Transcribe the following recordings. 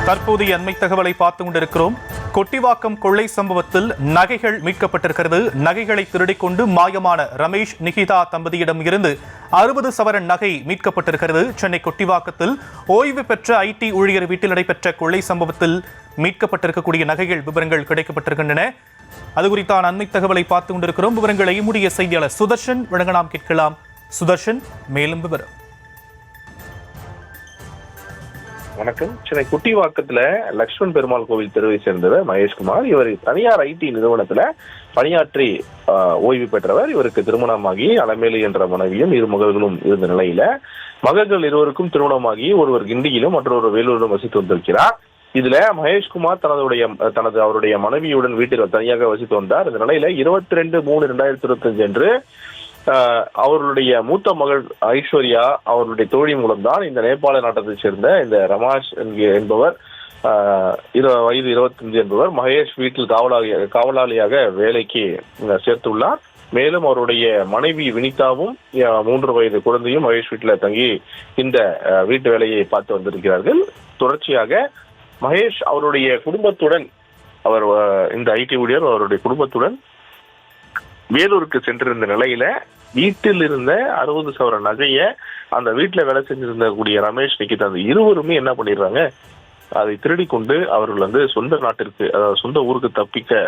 தற்போதைய அண்மை தகவலை பார்த்து கொண்டிருக்கிறோம். கொட்டிவாக்கம் கொள்ளை சம்பவத்தில் நகைகள் மீட்கப்பட்டிருக்கிறது. நகைகளை திருடிக் கொண்டு மாயமான ரமேஷ் நிகிதா தம்பதியிடம் இருந்து 60 சவரன் நகை மீட்கப்பட்டிருக்கிறது. சென்னை கொட்டிவாக்கத்தில் ஓய்வு பெற்ற ஐடி ஊழியர் வீட்டில் நடைபெற்ற கொள்ளை சம்பவத்தில் மீட்கப்பட்டிருக்கக்கூடிய நகைகள் விவரங்கள் கிடைக்கப்பட்டிருக்கின்றன. அது குறித்தான அண்மை தகவலை பார்த்து கொண்டிருக்கிறோம். விவரங்களை நம்முடைய செய்தியாளர் சுதர்ஷன் வழங்க நாம் கேட்கலாம். சுதர்ஷன், மேலும் விவரம். வணக்கம். சென்னை குட்டிவாக்கத்துல லட்சுமண் பெருமாள் கோவில் தெருவை சேர்ந்தவர் மகேஷ்குமார். இவர் தனியார் ஐடி நிறுவனத்துல பணியாற்றி ஓய்வு பெற்றவர். இவருக்கு திருமணமாகி அலமேலு என்ற மனைவியும் இரு மகள்களும் இருந்த நிலையில மகள்கள் இருவருக்கும் திருமணமாகி ஒருவர் கிண்டியிலும் மற்றொரு வேலூரிலும் வசித்து வந்திருக்கிறார். இதுல மகேஷ்குமார் அவருடைய மனைவியுடன் வீட்டில் தனியாக வசித்து வந்தார். இந்த நிலையில 22/3/2025 அன்று அவர்களுடைய மூத்த மகள் ஐஸ்வர்யா அவர்களுடைய தோழி மூலம்தான் இந்த நேபாள நாட்டத்தை சேர்ந்த இந்த ரமாஷ் என்பவர் வயது 25 என்பவர் மகேஷ் வீட்டில் காவலாளியாக வேலைக்கு சேர்த்துள்ளார். மேலும் அவருடைய மனைவி வினிதாவும் 3 வயது குழந்தையும் மகேஷ் வீட்டில் தங்கி இந்த வீட்டு வேலையை பார்த்து வந்திருக்கிறார்கள். தொடர்ச்சியாக மகேஷ் அவருடைய குடும்பத்துடன் இந்த ஐடி ஊழியர் அவருடைய குடும்பத்துடன் வேலூருக்கு சென்றிருந்த நிலையில வீட்டில் இருந்த 60 சவரன் நகைய அந்த வீட்டுல வேலை செஞ்சிருந்தக்கூடிய ரமேஷ் நிகிதா அந்த இருவருமே என்ன பண்ணிடுறாங்க, அதை திருடி கொண்டு அவர்கள் சொந்த நாட்டிற்கு, அதாவது சொந்த ஊருக்கு தப்பிக்க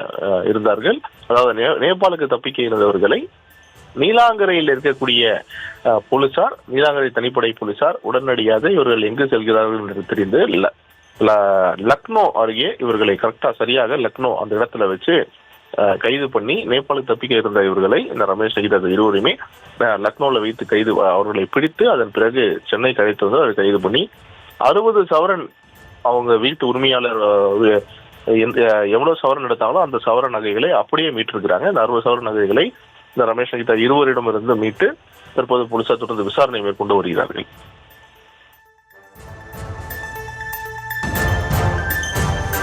இருந்தார்கள். அதாவது நேபாளுக்கு தப்பிக்க இருந்தவர்களை நீலாங்கரையில் இருக்கக்கூடிய போலீசார், நீலாங்கரை தனிப்படை போலீசார் உடனடியாக இவர்கள் எங்கு செல்கிறார்கள் என்று தெரிந்து லக்னோ அருகே இவர்களை கரெக்டா சரியாக லக்னோ அந்த இடத்துல வச்சு கைது பண்ணி நேபாளுக்கு தப்பிக்க இருந்த இவர்களை இந்த ரமேஷ் நிகிதா இருவரையுமே லக்னோவில் வைத்து அவர்களை பிடித்து அதன் பிறகு சென்னை அழைத்து வந்து அதை கைது பண்ணி 60 சவரன் அவங்க வீட்டு உரிமையாளர் எவ்வளவு சவரன் எடுத்தாங்களோ அந்த சவரன் நகைகளை அப்படியே மீட்டிருக்கிறாங்க. இந்த 60 சவரன் நகைகளை இந்த ரமேஷ் நிகிதா இருவரிடமிருந்து மீட்டு தற்போது போலீசார் தொடர்ந்து விசாரணை மேற்கொண்டு வருகிறார்கள்.